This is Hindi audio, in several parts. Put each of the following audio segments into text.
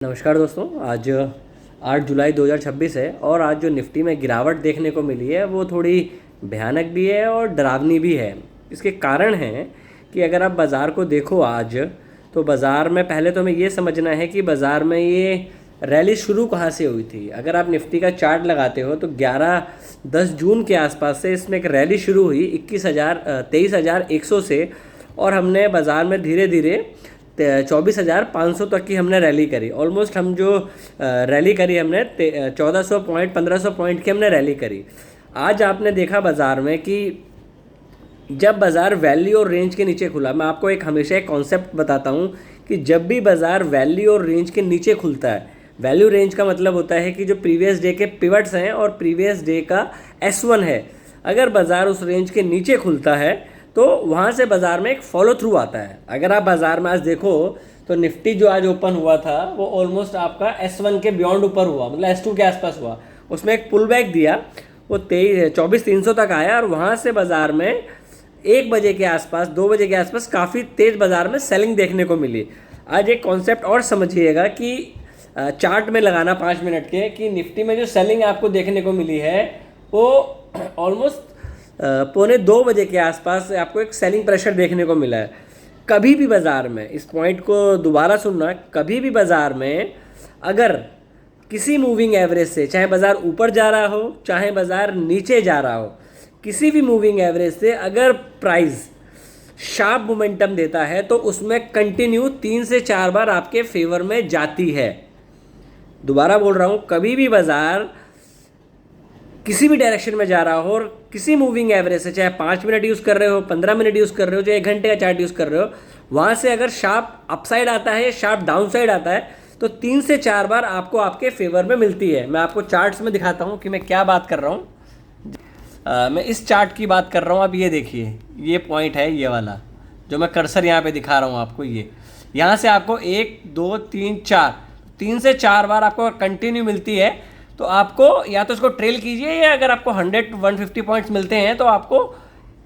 नमस्कार दोस्तों। आज 8 जुलाई 2026 है और आज जो निफ्टी में गिरावट देखने को मिली है वो थोड़ी भयानक भी है और डरावनी भी है। इसके कारण हैं कि अगर आप बाज़ार को देखो आज, तो बाज़ार में पहले तो हमें ये समझना है कि बाज़ार में ये रैली शुरू कहाँ से हुई थी। अगर आप निफ्टी का चार्ट लगाते हो तो 10 जून के आसपास से इसमें एक रैली शुरू हुई 23,100 से, और हमने बाज़ार में धीरे धीरे 24,500 तक की हमने रैली करी। ऑलमोस्ट हम जो रैली करी हमने 1400 पॉइंट 1500 पॉइंट की हमने रैली करी। आज आपने देखा बाज़ार में कि जब बाज़ार वैल्यू और रेंज के नीचे खुला, मैं आपको हमेशा एक कॉन्सेप्ट बताता हूँ कि जब भी बाज़ार वैल्यू और रेंज के नीचे खुलता है, वैल्यू रेंज का मतलब होता है कि जो प्रीवियस डे के पिवट्स हैं और प्रीवियस डे का S1 है, अगर बाज़ार उस रेंज के नीचे खुलता है तो वहाँ से बाज़ार में एक फॉलो थ्रू आता है। अगर आप बाज़ार में आज देखो तो निफ्टी जो आज ओपन हुआ था वो ऑलमोस्ट आपका S1 के बियॉन्ड ऊपर हुआ, मतलब S2 के आसपास हुआ। उसमें एक पुल बैक दिया, वो 24,300 तक आया और वहाँ से बाज़ार में 1 बजे के आसपास 2 बजे के आसपास काफ़ी तेज़ बाज़ार में सेलिंग देखने को मिली। आज एक कॉन्सेप्ट और समझिएगा कि चार्ट में लगाना 5 मिनट के, कि निफ्टी में जो सेलिंग आपको देखने को मिली है वो ऑलमोस्ट 1:45 बजे के आसपास आपको एक सेलिंग प्रेशर देखने को मिला है। कभी भी बाज़ार में, इस पॉइंट को दोबारा सुनना, कभी भी बाज़ार में अगर किसी मूविंग एवरेज से, चाहे बाज़ार ऊपर जा रहा हो चाहे बाज़ार नीचे जा रहा हो, किसी भी मूविंग एवरेज से अगर प्राइस शार्प मोमेंटम देता है तो उसमें कंटिन्यू 3 से 4 बार आपके फेवर में जाती है। दोबारा बोल रहा हूँ, कभी भी बाज़ार किसी भी डायरेक्शन में जा रहा हो और किसी मूविंग एवरेज से, चाहे 5 मिनट यूज़ कर रहे हो, 15 मिनट यूज़ कर रहे हो, चाहे 1 घंटे का चार्ट यूज़ कर रहे हो, वहाँ से अगर शार्प अपसाइड आता है, शार्प डाउन साइड आता है, तो 3 से 4 बार आपको आपके फेवर में मिलती है। मैं आपको चार्ट्स में दिखाता हूँ कि मैं क्या बात कर रहा हूँ। मैं इस चार्ट की बात कर रहा हूँ। आप ये देखिए, ये पॉइंट है, ये वाला जो मैं कर्सर यहाँ पे दिखा रहा हूँ आपको, ये यहाँ से आपको 1 2 3 4 3 से 4 बार आपको कंटिन्यू मिलती है। तो आपको या तो इसको ट्रेल कीजिए, या अगर आपको 100-150 पॉइंट्स मिलते हैं तो आपको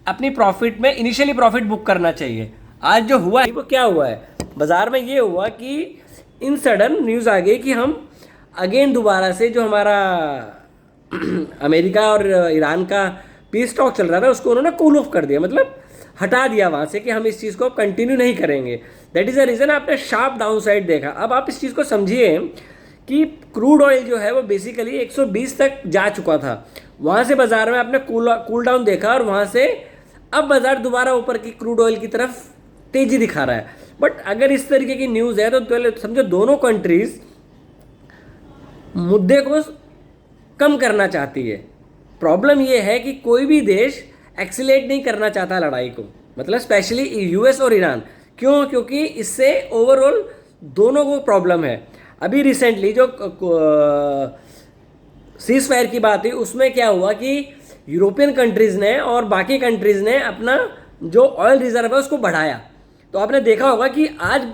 अपनी प्रॉफिट में इनिशियली प्रॉफिट बुक करना चाहिए। आज जो हुआ है वो क्या हुआ है बाज़ार में, ये हुआ कि इन सडन न्यूज़ आ गई कि हम अगेन दोबारा से जो हमारा अमेरिका और ईरान का पीस टॉक चल रहा था उसको उन्होंने कूल ऑफ कर दिया, मतलब हटा दिया वहाँ से कि हम इस चीज़ को कंटिन्यू नहीं करेंगे। दैट इज़ द रीज़न आपने शार्प डाउन साइड देखा। अब आप इस चीज़ को समझिए कि क्रूड ऑयल जो है वो बेसिकली 120 तक जा चुका था, वहाँ से बाज़ार में आपने कूल डाउन देखा और वहाँ से अब बाज़ार दोबारा ऊपर की क्रूड ऑयल की तरफ तेज़ी दिखा रहा है। बट अगर इस तरीके की न्यूज़ है तो पहले समझो दोनों कंट्रीज़ मुद्दे को कम करना चाहती है। प्रॉब्लम ये है कि कोई भी देश एक्सीलेट नहीं करना चाहता लड़ाई को, मतलब स्पेशली US और ईरान। क्यों? क्योंकि इससे ओवरऑल दोनों को प्रॉब्लम है। अभी रिसेंटली जो सीज फायर की बात हुई उसमें क्या हुआ कि यूरोपियन कंट्रीज़ ने और बाकी कंट्रीज़ ने अपना जो ऑयल रिजर्व है उसको बढ़ाया। तो आपने देखा होगा कि आज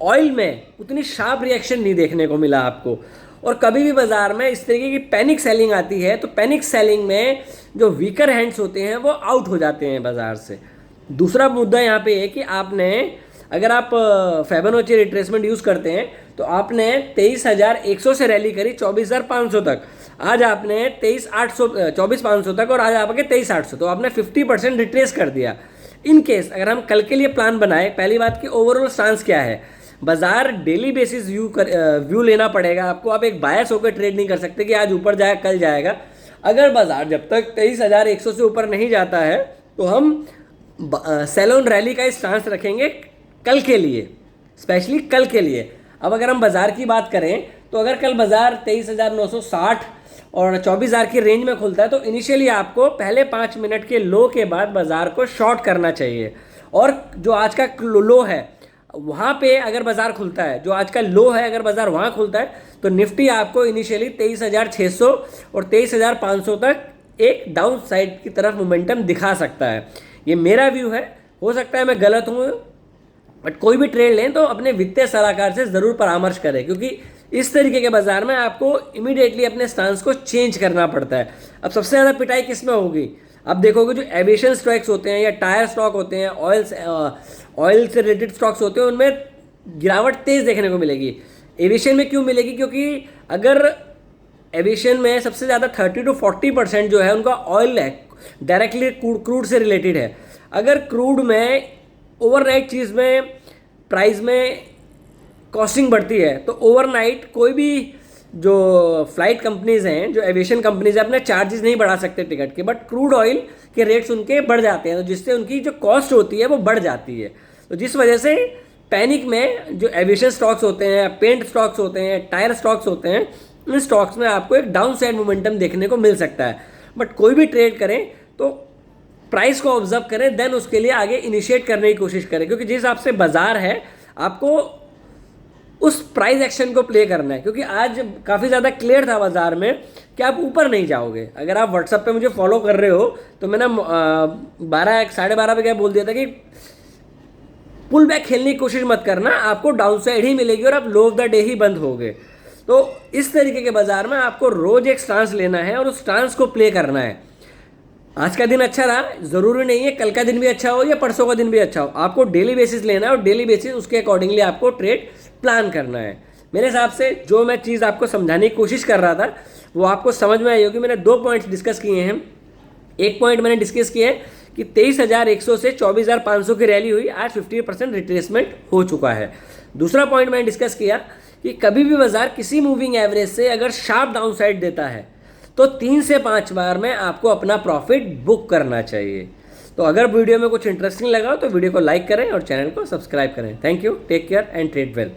ऑयल में उतनी शार्प रिएक्शन नहीं देखने को मिला आपको। और कभी भी बाज़ार में इस तरीके की पैनिक सेलिंग आती है तो पैनिक सेलिंग में जो वीकर हैंड्स होते हैं वो आउट हो जाते हैं बाज़ार से। दूसरा मुद्दा यहाँ पे है कि आपने, अगर आप फिबोनाची रिट्रेसमेंट यूज़ करते हैं तो आपने 23,100 से रैली करी 24,500 तक। आज आपने 24,500 तक और आज आपके 23,800, तो आपने 50% रिट्रेस कर दिया। इन केस अगर हम कल के लिए प्लान बनाए, पहली बात कि ओवरऑल स्टांस क्या है, बाज़ार डेली बेसिस व्यू लेना पड़ेगा आपको। आप एक बायस होकर ट्रेड नहीं कर सकते कि आज ऊपर जाएगा कल जाएगा। अगर बाज़ार जब तक 23,100 से ऊपर नहीं जाता है तो हम सेल ऑन रैली का स्टांस रखेंगे कल के लिए, स्पेशली कल के लिए। अब अगर हम बाज़ार की बात करें तो अगर कल बाज़ार 23,960 और 24,000 की रेंज में खुलता है तो इनिशियली आपको पहले 5 मिनट के लो के बाद बाज़ार को शॉर्ट करना चाहिए। और जो आज का लो है वहाँ पे अगर बाज़ार खुलता है, जो आज का लो है अगर बाज़ार वहाँ खुलता है तो निफ्टी आपको इनिशियली 23,600 और 23,500 तक एक डाउन साइड की तरफ मोमेंटम दिखा सकता है। ये मेरा व्यू है, हो सकता है मैं गलत हूँ, बट कोई भी ट्रेड लें तो अपने वित्तीय सलाहकार से ज़रूर परामर्श करें, क्योंकि इस तरीके के बाज़ार में आपको इमीडिएटली अपने स्टांस को चेंज करना पड़ता है। अब सबसे ज़्यादा पिटाई किस में होगी? अब देखोगे जो एविएशन स्टॉक्स होते हैं या टायर स्टॉक होते हैं, ऑयल से रिलेटेड स्टॉक्स होते हैं, उनमें गिरावट तेज़ देखने को मिलेगी। एविएशन में क्यों मिलेगी? क्योंकि अगर एविएशन में सबसे ज़्यादा 30 to 40% जो है उनका ऑयल है, डायरेक्टली क्रूड से रिलेटेड है। अगर क्रूड में ओवरनाइट चीज़ में प्राइस में कॉस्टिंग बढ़ती है तो ओवरनाइट कोई भी जो फ्लाइट कंपनीज हैं, जो एविएशन कंपनीज हैं, अपने चार्जेस नहीं बढ़ा सकते टिकट के, बट क्रूड ऑयल के रेट्स उनके बढ़ जाते हैं, तो जिससे उनकी जो कॉस्ट होती है वो बढ़ जाती है। तो जिस वजह से पैनिक में जो एविएशन स्टॉक्स होते हैं, पेंट स्टॉक्स होते हैं, टायर स्टॉक्स होते हैं, इन स्टॉक्स में आपको एक डाउन साइड मोमेंटम देखने को मिल सकता है। बट कोई भी ट्रेड करें तो प्राइस को ऑब्जर्व करें, देन उसके लिए आगे इनिशिएट करने की कोशिश करें, क्योंकि जिस हिसाब से बाजार है आपको उस प्राइस एक्शन को प्ले करना है। क्योंकि आज काफ़ी ज़्यादा क्लियर था बाजार में कि आप ऊपर नहीं जाओगे। अगर आप व्हाट्सएप पे मुझे फॉलो कर रहे हो तो मैंने 12 पे क्या बोल दिया था कि पुल बैक खेलने की कोशिश मत करना, आपको डाउन साइड ही मिलेगी और आप लो ऑफ द डे ही बंद होगे। तो इस तरीके के बाजार में आपको रोज एक स्टांस लेना है और उस स्टांस को प्ले करना है। आज का दिन अच्छा रहा, ज़रूरी नहीं है कल का दिन भी अच्छा हो या परसों का दिन भी अच्छा हो, आपको डेली बेसिस लेना है और डेली बेसिस उसके अकॉर्डिंगली आपको ट्रेड प्लान करना है। मेरे हिसाब से जो मैं चीज़ आपको समझाने की कोशिश कर रहा था वो आपको समझ में आई होगी। मैंने 2 पॉइंट्स डिस्कस किए हैं। एक पॉइंट मैंने डिस्कस किया है कि 23,100 से 24,500 की रैली हुई, आज 50% रिट्रेसमेंट हो चुका है। दूसरा पॉइंट मैंने डिस्कस किया कि कभी भी बाजार किसी मूविंग एवरेज से अगर शार्प डाउन साइड देता है तो 3 से 5 बार में आपको अपना प्रॉफिट बुक करना चाहिए। तो अगर वीडियो में कुछ इंटरेस्टिंग लगा तो वीडियो को लाइक करें और चैनल को सब्सक्राइब करें। Thank you, take care and trade well.